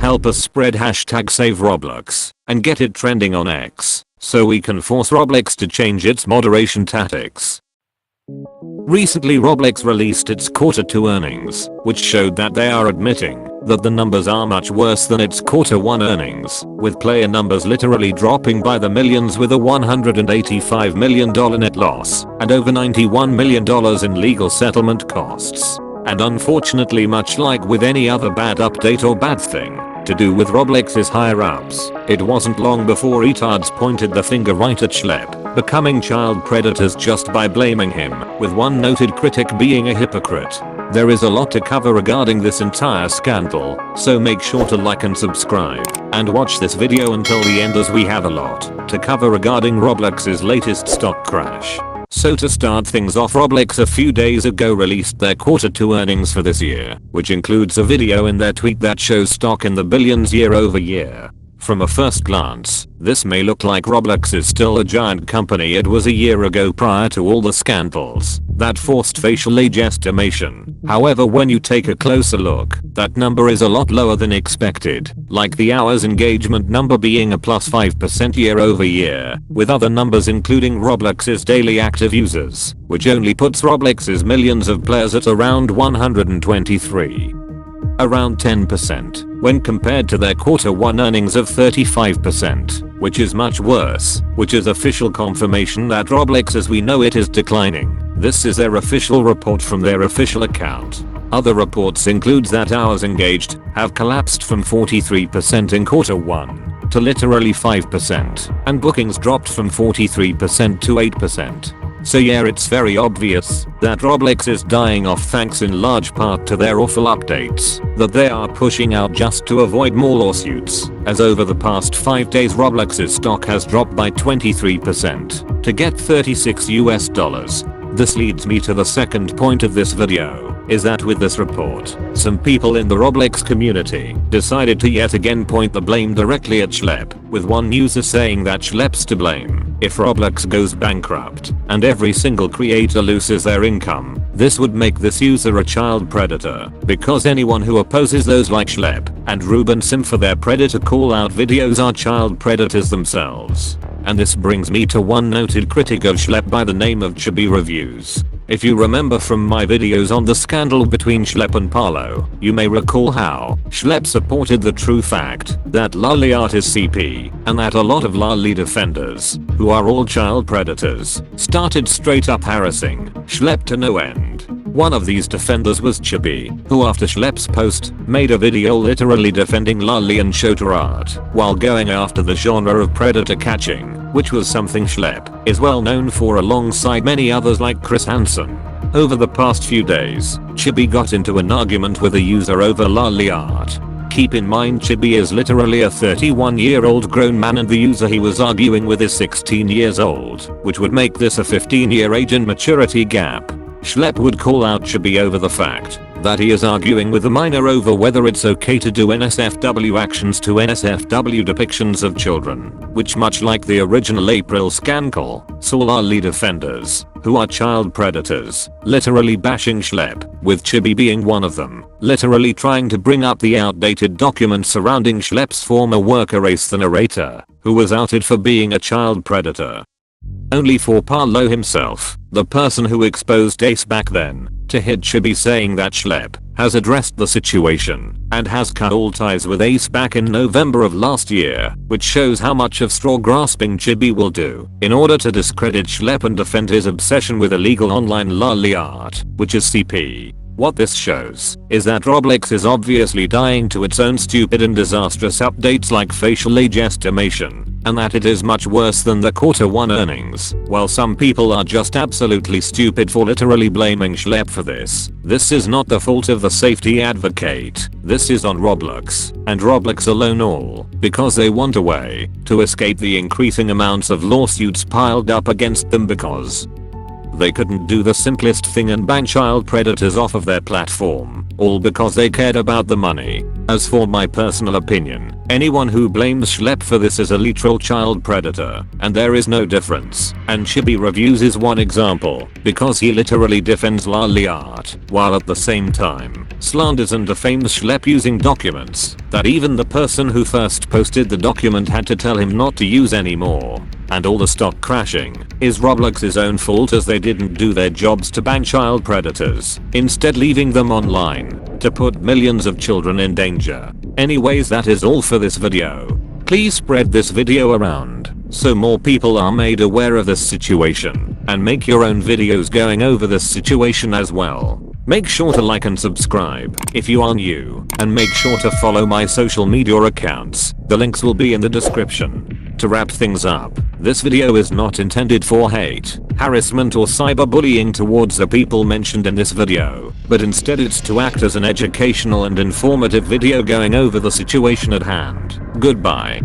Help us spread #SaveRoblox and get it trending on X so we can force Roblox to change its moderation tactics. Recently Roblox released its Q2 earnings, which showed that they are admitting that the numbers are much worse than its Q1 earnings, with player numbers literally dropping by the millions with a $185 million net loss and over $91 million in legal settlement costs. And unfortunately, much like with any other bad update or bad thing to do with Roblox's higher ups, it wasn't long before retards pointed the finger right at Schlep, becoming child predators just by blaming him, with one noted critic being a hypocrite. There is a lot to cover regarding this entire scandal, so make sure to like and subscribe, and watch this video until the end as we have a lot to cover regarding Roblox's latest stock crash. So to start things off, Roblox a few days ago released their Q2 earnings for this year, which includes a video in their tweet that shows stock in the billions year over year. From a first glance, this may look like Roblox is still a giant company it was a year ago prior to all the scandals that forced facial age estimation. However, when you take a closer look, that number is a lot lower than expected, like the hours engagement number being a plus 5% year over year, with other numbers including Roblox's daily active users, which only puts Roblox's millions of players at around 123. Around 10% when compared to their Q1 earnings of 35%, which is much worse, which is official confirmation that Roblox as we know it is declining. This is their official report from their official account. Other reports includes that hours engaged have collapsed from 43% in Q1 to literally 5%, and bookings dropped from 43% to 8%. So yeah, it's very obvious that Roblox is dying off thanks in large part to their awful updates that they are pushing out just to avoid more lawsuits, as over the past 5 days Roblox's stock has dropped by 23% to get $36. This leads me to the second point of this video, is that with this report, some people in the Roblox community decided to yet again point the blame directly at Schlep, with one user saying that Schlep's to blame if Roblox goes bankrupt and every single creator loses their income. This would make this user a child predator, because anyone who opposes those like Schlep and Ruben Sim for their predator call out videos are child predators themselves. And this brings me to one noted critic of Schlep by the name of Chibi Reviews. If you remember from my videos on the scandal between Schlep and Paolo, you may recall how Schlep supported the true fact that releaaed is CP, and that a lot of releaaed defenders, who are all child predators, started straight up harassing Schlep to no end. One of these defenders was Chibi, who after Schlep's post made a video literally defending releaaed and Shotaraat while going after the genre of predator catching, which was something Schlep is well known for alongside many others like Chris Hansen. Over the past few days, Chibi got into an argument with a user over releaaed. Keep in mind Chibi is literally a 31-year-old grown man and the user he was arguing with is 16 years old, which would make this a 15-year age and maturity gap. Schlep would call out Chibi over the fact that he is arguing with the minor over whether it's okay to do NSFW actions to NSFW depictions of children, which much like the original April scandal, saw releaaed offenders, who are child predators, literally bashing Schlep, with Chibi being one of them, literally trying to bring up the outdated documents surrounding Schlep's former worker Ace the narrator, who was outed for being a child predator. Only for Paolo himself, the person who exposed Ace back then, to hit Chibi saying that Schlep has addressed the situation and has cut all ties with Ace back in November of last year, which shows how much of straw grasping Chibi will do in order to discredit Schlep and defend his obsession with illegal online releaaed, which is CP. What this shows is that Roblox is obviously dying to its own stupid and disastrous updates like facial age estimation, and that it is much worse than the Q1 earnings, while some people are just absolutely stupid for literally blaming Schlep for this. This is not the fault of the safety advocate, this is on Roblox, and Roblox alone all, because they want a way to escape the increasing amounts of lawsuits piled up against them because They couldn't do the simplest thing and ban child predators off of their platform, all because they cared about the money. As for my personal opinion, anyone who blames Schlep for this is a literal child predator, and there is no difference. And Chibi Reviews is one example, because he literally defends releaaed, while at the same time, slanders and defames Schlep using documents that even the person who first posted the document had to tell him not to use anymore. And all the stock crashing is Roblox's own fault, as they didn't do their jobs to ban child predators, instead leaving them online to put millions of children in danger. Anyways, that is all for this video. Please spread this video around so more people are made aware of this situation, and make your own videos going over this situation as well. Make sure to like and subscribe if you are new, and make sure to follow my social media accounts. The links will be in the description. To wrap things up, this video is not intended for hate, harassment or cyberbullying towards the people mentioned in this video, but instead it's to act as an educational and informative video going over the situation at hand. Goodbye.